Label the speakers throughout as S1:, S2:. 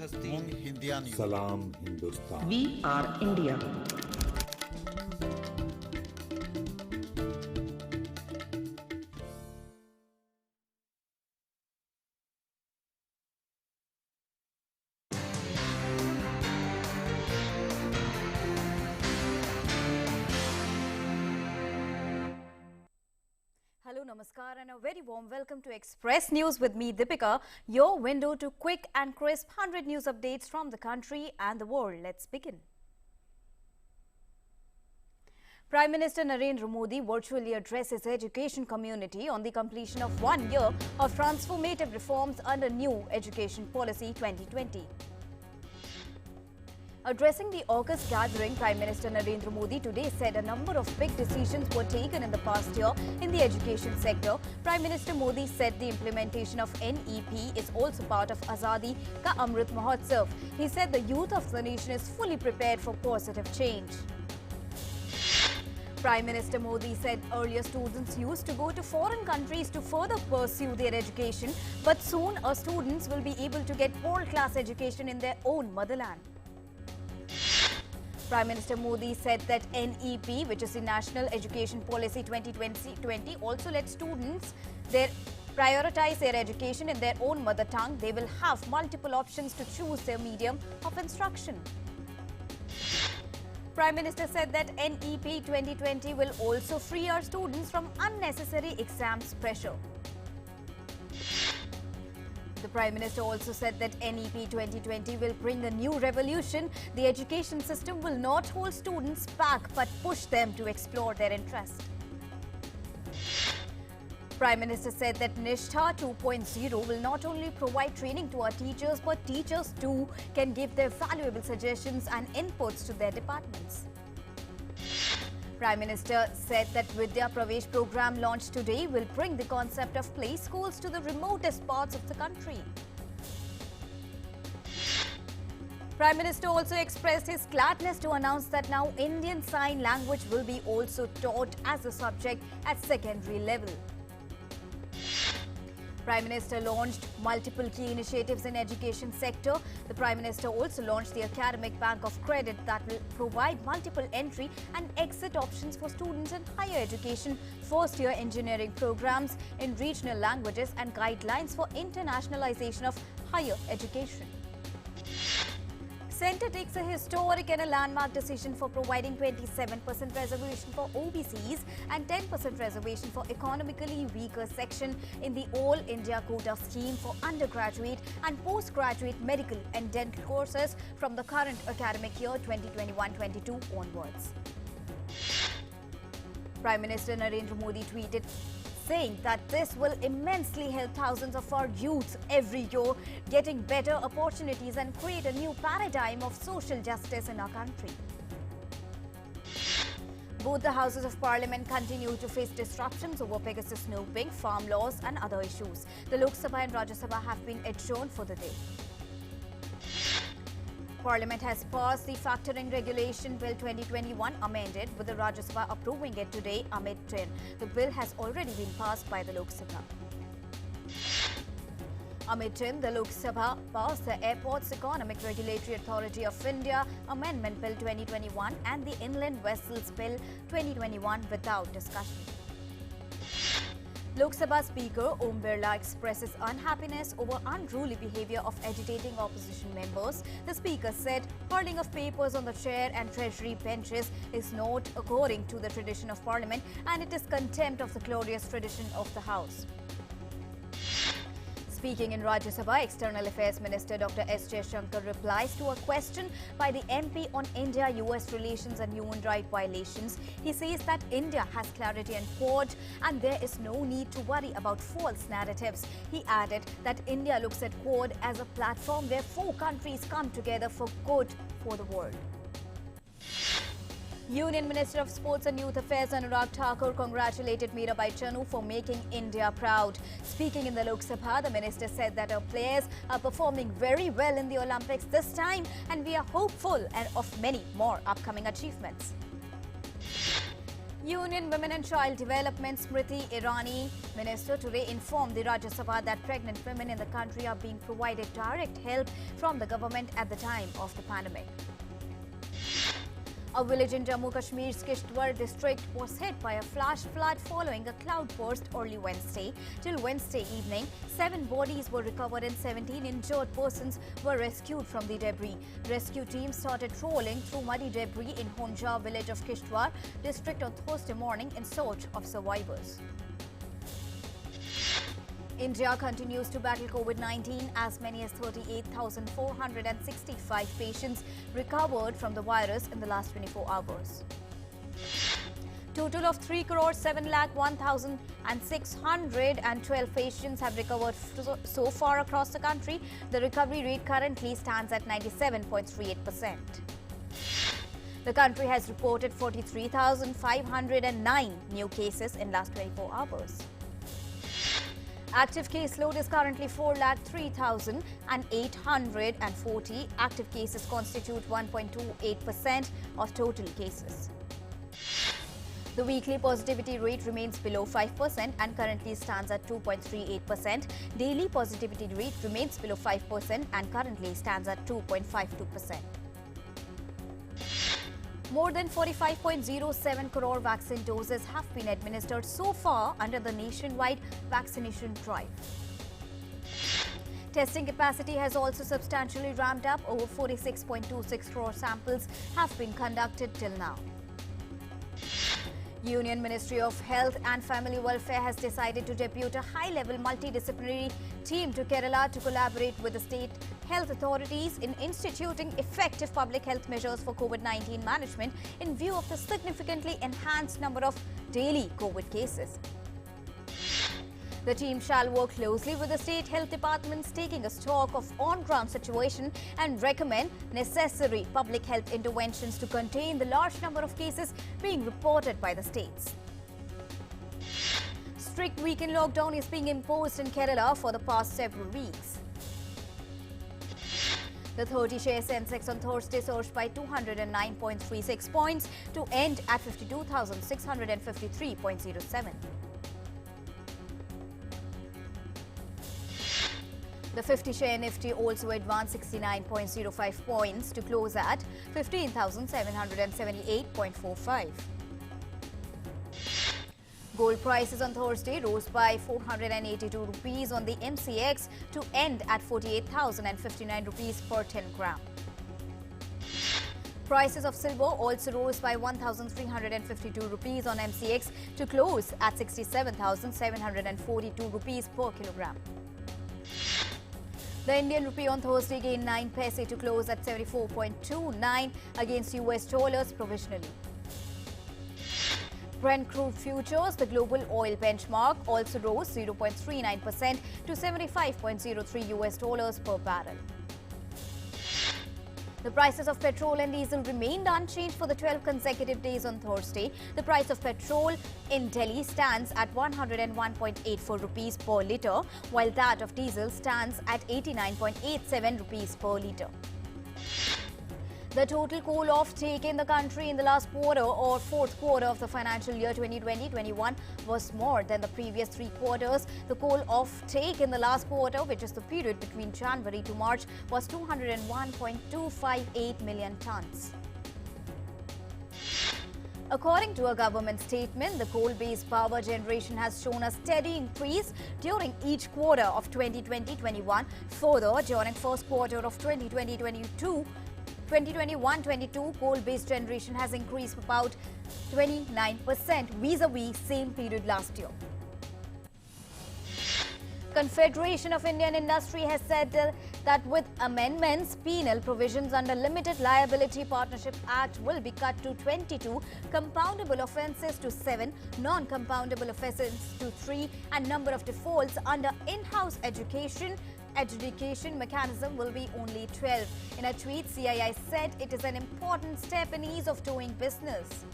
S1: Salam Hindustan.
S2: We are India.
S3: Hello, namaskar and a very warm welcome to Express News with me, Deepika, your window to quick and crisp 100 news updates from the country and the world. Let's begin. Prime Minister Narendra Modi virtually addressed his education community on the completion of 1 year of transformative reforms under new Education Policy 2020. Addressing the August gathering, Prime Minister Narendra Modi today said a number of big decisions were taken in the past year in the education sector. Prime Minister Modi said the implementation of NEP is also part of Azadi Ka Amrit Mahotsav. He said the youth of the nation is fully prepared for positive change. Prime Minister Modi said earlier students used to go to foreign countries to further pursue their education, but soon our students will be able to get world-class education in their own motherland. Prime Minister Modi said that NEP, which is the National Education Policy 2020, also lets students prioritize their education in their own mother tongue. They will have multiple options to choose their medium of instruction. Prime Minister said that NEP 2020 will also free our students from unnecessary exams pressure. The Prime Minister also said that NEP 2020 will bring a new revolution. The education system will not hold students back but push them to explore their interest. Prime Minister said that Nishtha 2.0 will not only provide training to our teachers, but teachers too can give their valuable suggestions and inputs to their departments. Prime Minister said that Vidya Pravesh program launched today will bring the concept of play schools to the remotest parts of the country. Prime Minister also expressed his gladness to announce that now Indian Sign Language will be also taught as a subject at secondary level. Prime Minister launched multiple key initiatives in education sector. The Prime Minister also launched the Academic Bank of Credit that will provide multiple entry and exit options for students in higher education, first-year engineering programs in regional languages and guidelines for internationalization of higher education. Centre takes a historic and a landmark decision for providing 27% reservation for OBCs and 10% reservation for economically weaker section in the All India Quota scheme for undergraduate and postgraduate medical and dental courses from the current academic year 2021-22 onwards. Prime Minister Narendra Modi tweeted saying that this will immensely help thousands of our youths every year getting better opportunities and create a new paradigm of social justice in our country. Both the Houses of Parliament continue to face disruptions over Pegasus snooping, farm laws and other issues. The Lok Sabha and Rajya Sabha have been adjourned for the day. Parliament has passed the Factoring Regulation Bill 2021 amended, with the Rajya Sabha approving it today amid 10. The bill has already been passed by the Lok Sabha. Amid 10, the Lok Sabha passed the Airports Economic Regulatory Authority of India Amendment Bill 2021 and the Inland Vessels Bill 2021 without discussion. Lok Sabha Speaker Om Birla expresses unhappiness over unruly behaviour of agitating opposition members. The Speaker said hurling of papers on the chair and treasury benches is not according to the tradition of Parliament and it is contempt of the glorious tradition of the House. Speaking in Rajya Sabha, External Affairs Minister Dr. S. Jaishankar replies to a question by the MP on India-US relations and human rights violations. He says that India has clarity on Quad and there is no need to worry about false narratives. He added that India looks at Quad as a platform where 4 countries come together for good for the world. Union Minister of Sports and Youth Affairs Anurag Thakur congratulated Mirabai Chanu for making India proud. Speaking in the Lok Sabha, the minister said that our players are performing very well in the Olympics this time and we are hopeful of many more upcoming achievements. Union Women and Child Development Smriti Irani, Minister, today informed the Rajya Sabha that pregnant women in the country are being provided direct help from the government at the time of the pandemic. A village in Jammu Kashmir's Kishtwar district was hit by a flash flood following a cloudburst early Wednesday. Till Wednesday evening, 7 bodies were recovered and 17 injured persons were rescued from the debris. Rescue teams started trawling through muddy debris in Honja village of Kishtwar district on Thursday morning in search of survivors. India continues to battle COVID-19 as many as 38,465 patients recovered from the virus in the last 24 hours. Total of 3,07,01,612 patients have recovered so far across the country. The recovery rate currently stands at 97.38%. The country has reported 43,509 new cases in last 24 hours. Active caseload is currently 4,03,840. Active cases constitute 1.28% of total cases. The weekly positivity rate remains below 5% and currently stands at 2.38%. Daily positivity rate remains below 5% and currently stands at 2.52%. More than 45.07 crore vaccine doses have been administered so far under the nationwide vaccination drive. Testing capacity has also substantially ramped up. Over 46.26 crore samples have been conducted till now. Union Ministry of Health and Family Welfare has decided to depute a high-level multidisciplinary team to Kerala to collaborate with the state health authorities in instituting effective public health measures for COVID-19 management in view of the significantly enhanced number of daily COVID cases. The team shall work closely with the state health departments, taking a stock of on-ground situation and recommend necessary public health interventions to contain the large number of cases being reported by the states. Strict weekend lockdown is being imposed in Kerala for the past several weeks. The 30-share SENSEX on Thursday surged by 209.36 points to end at 52,653.07. The 50-share Nifty also advanced 69.05 points to close at 15,778.45. Gold prices on Thursday rose by 482 rupees on the MCX to end at 48,059 rupees per 10 gram. Prices of silver also rose by 1,352 rupees on MCX to close at 67,742 rupees per kilogram. The Indian rupee on Thursday gained 9 paise to close at 74.29 against US dollars provisionally. Brent crude futures, the global oil benchmark, also rose 0.39% to 75.03 US dollars per barrel. The prices of petrol and diesel remained unchanged for the 12 consecutive days on Thursday. The price of petrol in Delhi stands at 101.84 rupees per litre, while that of diesel stands at 89.87 rupees per litre. The total coal offtake in the country in the last quarter or fourth quarter of the financial year 2020-21 was more than the previous 3 quarters. The coal offtake in the last quarter, which is the period between January to March, was 201.258 million tons. According to a government statement, the coal-based power generation has shown a steady increase during each quarter of 2020-21. Further, during first quarter of 2021-22, coal-based generation has increased about 29% vis-a-vis same period last year. Confederation of Indian Industry has said that with amendments, penal provisions under Limited Liability Partnership Act will be cut to 22, compoundable offences to 7, non-compoundable offences to 3, and number of defaults under in-house adjudication mechanism will be only 12. In a tweet, CII said it is an important step in ease of doing business.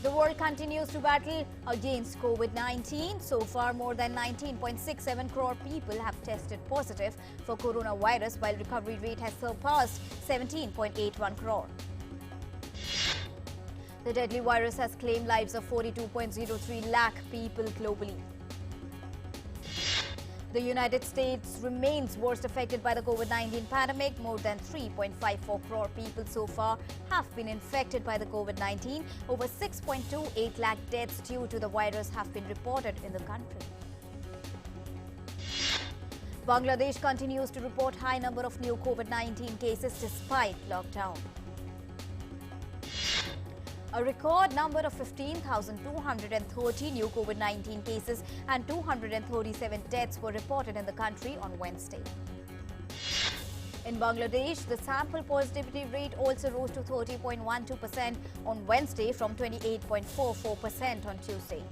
S3: The world continues to battle against COVID-19. So far, more than 19.67 crore people have tested positive for coronavirus, while recovery rate has surpassed 17.81 crore. The deadly virus has claimed lives of 42.03 lakh people globally. The United States remains worst affected by the COVID-19 pandemic. More than 3.54 crore people so far have been infected by the COVID-19. Over 6.28 lakh deaths due to the virus have been reported in the country. Bangladesh continues to report high number of new COVID-19 cases despite lockdown. A record number of 15,230 new COVID-19 cases and 237 deaths were reported in the country on Wednesday. In Bangladesh, the sample positivity rate also rose to 30.12% on Wednesday from 28.44% on Tuesday.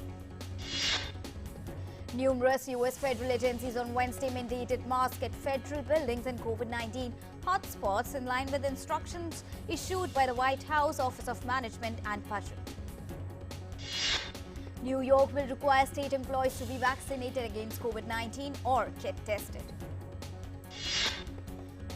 S3: Numerous U.S. federal agencies on Wednesday mandated masks at federal buildings and COVID-19 hotspots in line with instructions issued by the White House Office of Management and Budget. New York will require state employees to be vaccinated against COVID-19 or get tested.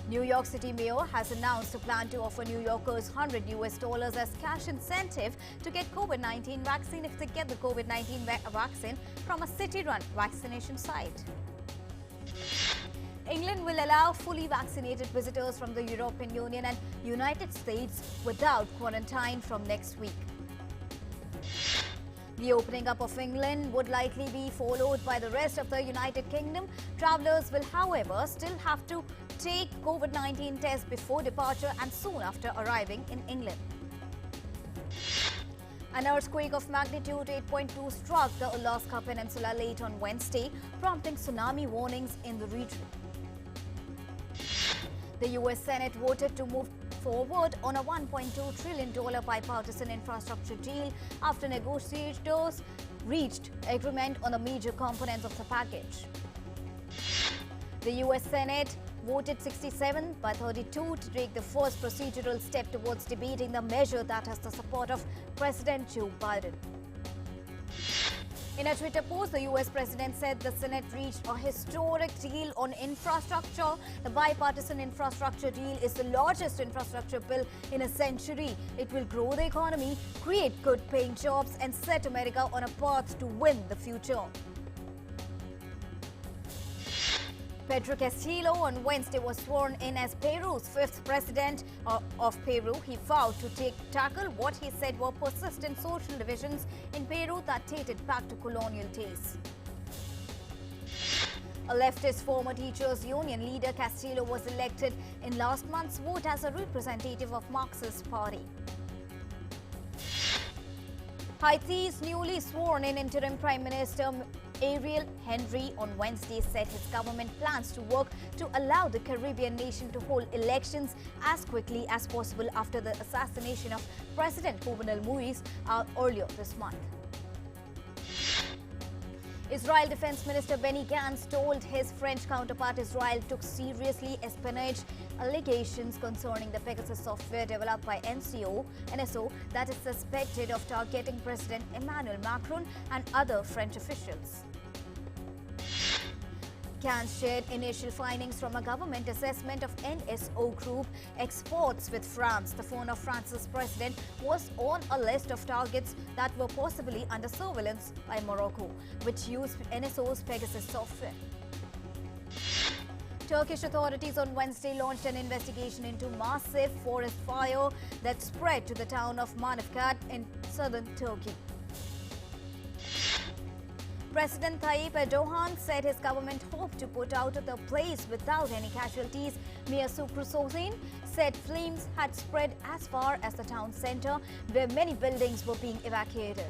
S3: New York City Mayor has announced a plan to offer New Yorkers $100 as cash incentive to get COVID-19 vaccine if they get the COVID-19 vaccine from a city-run vaccination site. England will allow fully vaccinated visitors from the European Union and United States without quarantine from next week. The opening up of England would likely be followed by the rest of the United Kingdom. Travellers will, however, still have to take COVID-19 tests before departure and soon after arriving in England. An earthquake of magnitude 8.2 struck the Alaska Peninsula late on Wednesday, prompting tsunami warnings in the region. The U.S. Senate voted to move forward on a $1.2 trillion bipartisan infrastructure deal after negotiators reached agreement on the major components of the package. The U.S. Senate voted 67 by 32 to take the first procedural step towards debating the measure that has the support of President Joe Biden. In a Twitter post, the U.S. President said the Senate reached a historic deal on infrastructure. The bipartisan infrastructure deal is the largest infrastructure bill in a century. It will grow the economy, create good-paying jobs and set America on a path to win the future. Pedro Castillo on Wednesday was sworn in as Peru's fifth president of Peru. He vowed to tackle what he said were persistent social divisions in Peru that dated back to colonial days. A leftist former teachers' union leader, Castillo was elected in last month's vote as a representative of Marxist Party. Haiti's newly sworn-in interim Prime Minister Ariel Henry on Wednesday said his government plans to work to allow the Caribbean nation to hold elections as quickly as possible after the assassination of President Jovenel Moïse earlier this month. Israel Defense Minister Benny Gantz told his French counterpart Israel took seriously espionage allegations concerning the Pegasus software developed by NSO that is suspected of targeting President Emmanuel Macron and other French officials. Gantz shared initial findings from a government assessment of NSO Group exports with France. The phone of France's president was on a list of targets that were possibly under surveillance by Morocco, which used NSO's Pegasus software. Turkish authorities on Wednesday launched an investigation into massive forest fire that spread to the town of Manavgat in southern Turkey. President Tayyip Erdogan said his government hoped to put out the place without any casualties. Mayor Şükrü Sözin said flames had spread as far as the town center, where many buildings were being evacuated.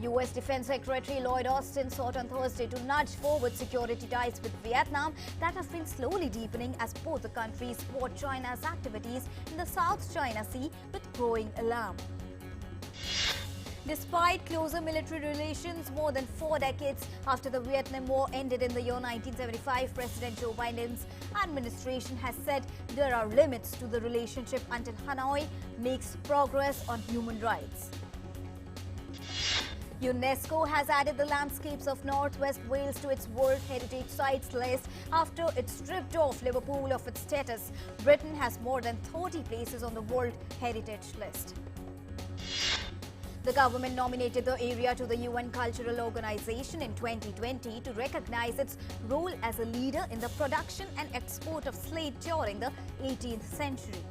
S3: U.S. Defense Secretary Lloyd Austin sought on Thursday to nudge forward security ties with Vietnam that have been slowly deepening as both the countries watch China's activities in the South China Sea with growing alarm. Despite closer military relations more than 4 decades after the Vietnam War ended in the year 1975, President Joe Biden's administration has said there are limits to the relationship until Hanoi makes progress on human rights. UNESCO has added the landscapes of Northwest Wales to its World Heritage Sites list after it stripped off Liverpool of its status. Britain has more than 30 places on the World Heritage list. The government nominated the area to the UN Cultural Organization in 2020 to recognize its role as a leader in the production and export of slate during the 18th century.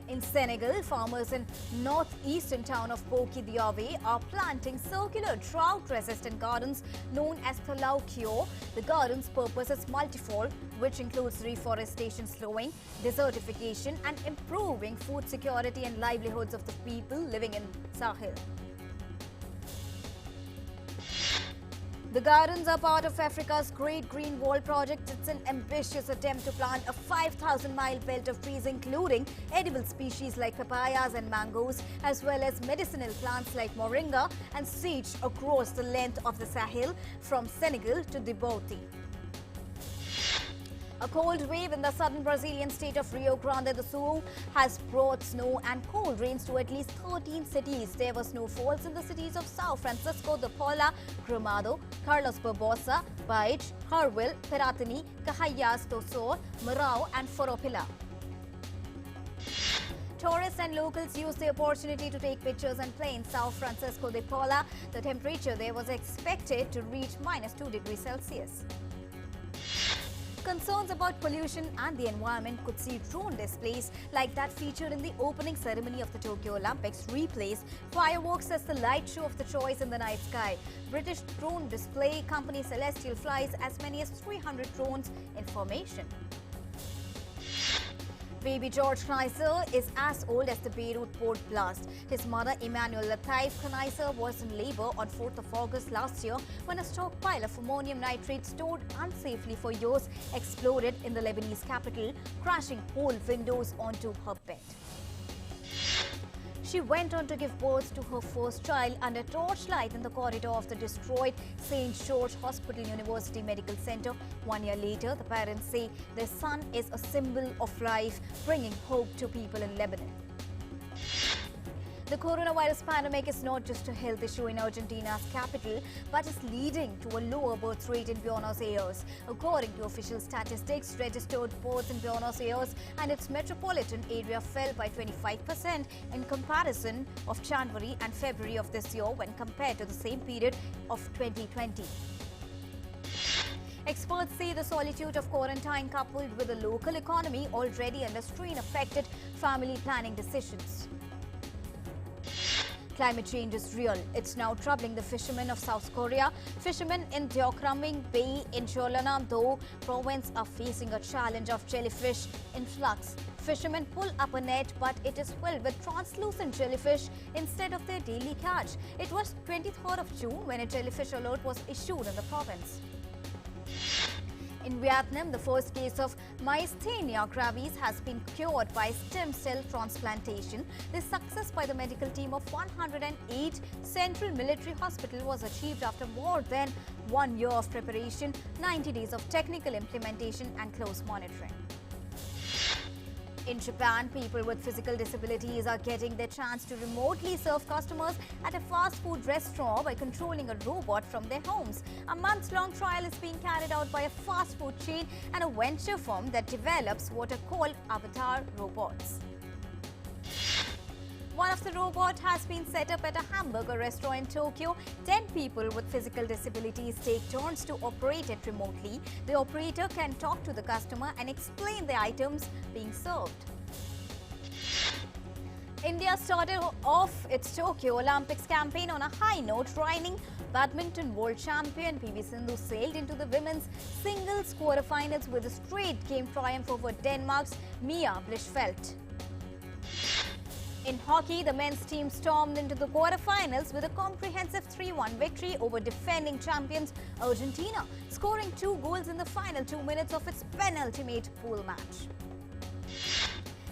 S3: In Senegal, farmers in northeastern town of Boki-Diawe are planting circular drought-resistant gardens known as SLOVAKIA. The garden's purpose is multifold, which includes reforestation, slowing desertification and improving food security and livelihoods of the people living in Sahel. The gardens are part of Africa's Great Green Wall project. It's an ambitious attempt to plant a 5,000-mile belt of trees, including edible species like papayas and mangoes, as well as medicinal plants like moringa and sage across the length of the Sahel from Senegal to Djibouti. A cold wave in the southern Brazilian state of Rio Grande do Sul has brought snow and cold rains to at least 13 cities. There were snowfalls in the cities of São Francisco de Paula, Gramado, Carlos Barbosa, Baix, Harville, Piratini, Caxias do Sul, Marau and Farroupilha. Tourists and locals used the opportunity to take pictures and play in São Francisco de Paula. The temperature there was expected to reach -2 degrees Celsius. Concerns about pollution and the environment could see drone displays like that featured in the opening ceremony of the Tokyo Olympics replace fireworks as the light show of the choice in the night sky. British drone display company Celestial flies as many as 300 drones in formation. Baby George Kaiser is as old as the Beirut port blast. His mother, Emmanuel Latif Kaiser, was in labor on 4th of August last year when a stockpile of ammonium nitrate stored unsafely for years exploded in the Lebanese capital, crashing whole windows onto her bed. She went on to give birth to her first child under torchlight in the corridor of the destroyed St. George Hospital University Medical Center. 1 year later, the parents say their son is a symbol of life, bringing hope to people in Lebanon. The coronavirus pandemic is not just a health issue in Argentina's capital, but is leading to a lower birth rate in Buenos Aires. According to official statistics, registered births in Buenos Aires and its metropolitan area fell by 25% in comparison of January and February of this year when compared to the same period of 2020. Experts say the solitude of quarantine coupled with the local economy already under strain affected family planning decisions. Climate change is real. It's now troubling the fishermen of South Korea. Fishermen in Deokraming Bay in Jeollanam-do province are facing a challenge of jellyfish influx. Fishermen pull up a net, but it is filled with translucent jellyfish instead of their daily catch. It was 23rd of June when a jellyfish alert was issued in the province. In Vietnam, the first case of myasthenia gravis has been cured by stem cell transplantation. This success by the medical team of 108 Central Military Hospital was achieved after more than 1 year of preparation, 90 days of technical implementation and close monitoring. In Japan, people with physical disabilities are getting their chance to remotely serve customers at a fast food restaurant by controlling a robot from their homes. A month-long trial is being carried out by a fast food chain and a venture firm that develops what are called avatar robots. One of the robots has been set up at a hamburger restaurant in Tokyo. 10 people with physical disabilities take turns to operate it remotely. The operator can talk to the customer and explain the items being served. India started off its Tokyo Olympics campaign on a high note. Reigning badminton world champion PV Sindhu sailed into the women's singles quarterfinals with a straight game triumph over Denmark's Mia Blichfeldt. In hockey, the men's team stormed into the quarterfinals with a comprehensive 3-1 victory over defending champions Argentina, scoring 2 goals in the final 2 minutes of its penultimate pool match.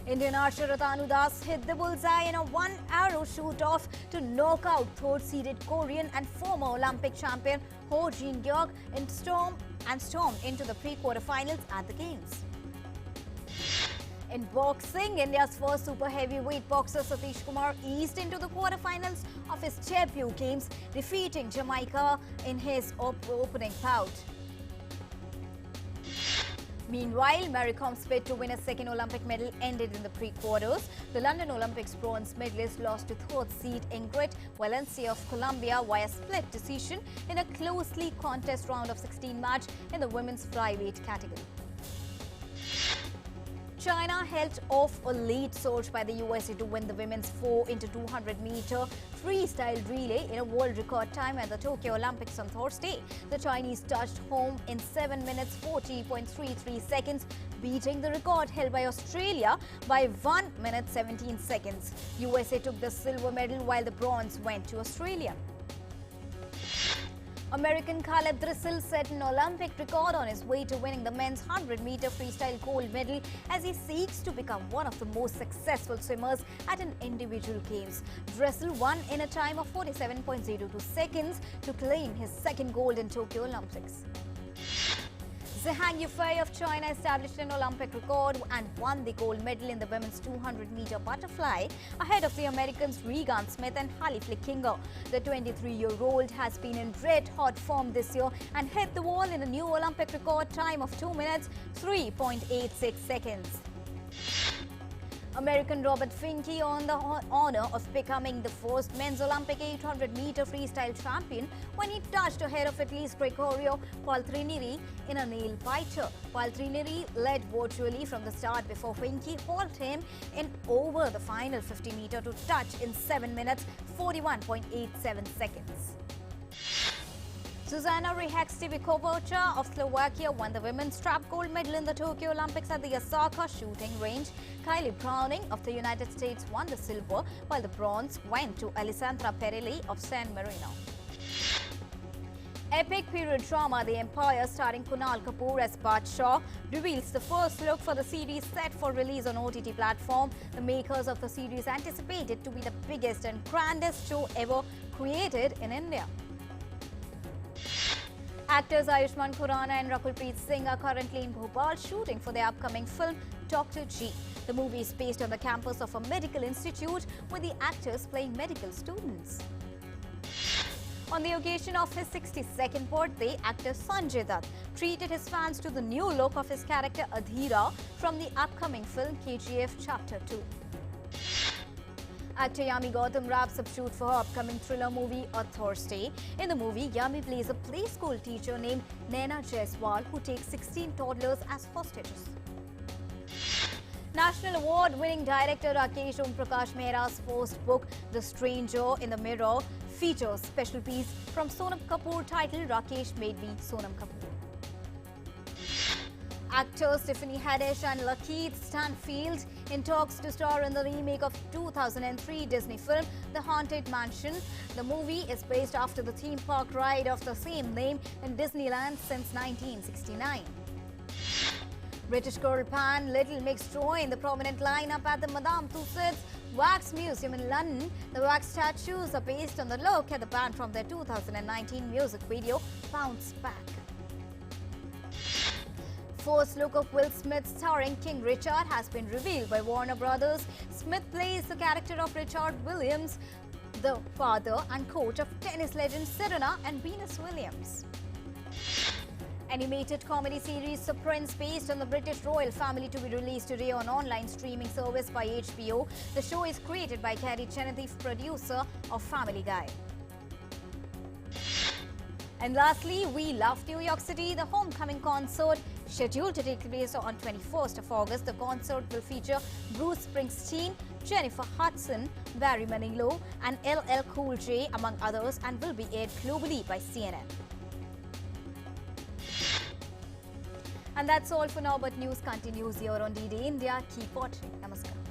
S3: Indian archer Ratanu Das hit the bullseye in a one-arrow shoot-off to knock out third-seeded Korean and former Olympic champion Ho Jin-gyuk and stormed into the pre-quarterfinals at the Games. In boxing, India's first super heavyweight boxer SATISH Kumar eased into the quarterfinals of his debut games, defeating Jamaica in his opening bout. Meanwhile, Mary Com's bid to win a second Olympic medal ended in the pre-quarters. The London Olympics bronze medalist lost to third seed Ingrid Valencia of Colombia via split decision in a closely contest round of 16 match in the women's flyweight category. China held off a lead surge by the USA to win the women's 4x200-meter freestyle relay in a world record time at the Tokyo Olympics on Thursday. The Chinese touched home in 7 minutes 40.33 seconds, beating the record held by Australia by 1 minute 17 seconds. USA took the silver medal while the bronze went to Australia. American CAELEB DRESSEL set an Olympic record on his way to winning the men's 100-meter freestyle gold medal as he seeks to become one of the most successful swimmers at an individual games. DRESSEL won in a time of 47.02 seconds to claim his second gold in Tokyo Olympics. ZHANG UFEI of China established an Olympic record and won the gold medal in the women's 200-meter butterfly ahead of the Americans Regan Smith and Halle Flickinger. The 23-year-old has been in red-hot form this year and hit the wall in a new Olympic record time of 2 minutes 3.86 seconds. American Robert Finke earned the honor of becoming the first men's Olympic 800-meter freestyle champion when he touched ahead of Italy's Gregorio Paltrinieri in a nail-biter. Paltrinieri led virtually from the start before Finke halted him in over the final 50-meter to touch in 7 minutes 41.87 seconds. Zuzana STEFECEKOVA of Slovakia won the women's trap gold medal in the Tokyo Olympics at the Osaka shooting range. Kylie Browning of the United States won the silver, while the bronze went to Alessandra Perilli of San Marino. Epic period drama The Empire, starring Kunal Kapoor as Badshah, reveals the first look for the series set for release on OTT platform. The makers of the series anticipate it to be the biggest and grandest show ever created in India. Actors Ayushmann Khurrana and Rakulpreet Singh are currently in Bhopal shooting for their upcoming film Dr. G. The movie is based on the campus of a medical institute with the actors playing medical students. On the occasion of his 62nd birthday, actor Sanjay Dutt treated his fans to the new look of his character Adhira from the upcoming film KGF Chapter 2. Actor Yami Gautam wraps up shoot for her upcoming thriller movie on Thursday. In the movie, Yami plays a play school teacher named Naina Jaiswal who takes 16 toddlers as hostages. National Award-winning director Rakesh Prakash Mehra's first book, The Stranger in the Mirror, features special piece from Sonam Kapoor titled Rakesh Made Me Sonam Kapoor. Actors Tiffany Haddish and Lakeith Stanfield in talks to star in the remake of 2003 Disney film The Haunted Mansion. The movie is based after the theme park ride of the same name in Disneyland since 1969. British girl band Little Mix joined the prominent lineup at the Madame Tussauds Wax Museum in London. The wax statues are based on the look at the band from their 2019 music video Bounce Back. First look of Will Smith starring King Richard has been revealed by Warner Brothers. Smith plays the character of Richard Williams, the father and coach of tennis legends Serena and Venus Williams. Animated comedy series The Prince, based on the British royal family, to be released today on online streaming service by HBO. The show is created by Carrie Chenoweth, producer of Family Guy. And lastly, we love New York City. The homecoming concert scheduled to take place on 21st of August. The concert will feature Bruce Springsteen, Jennifer Hudson, Barry Manilow and LL Cool J among others, and will be aired globally by CNN. And that's all for now, but news continues here on D-Day India. Keep watching. Namaskar.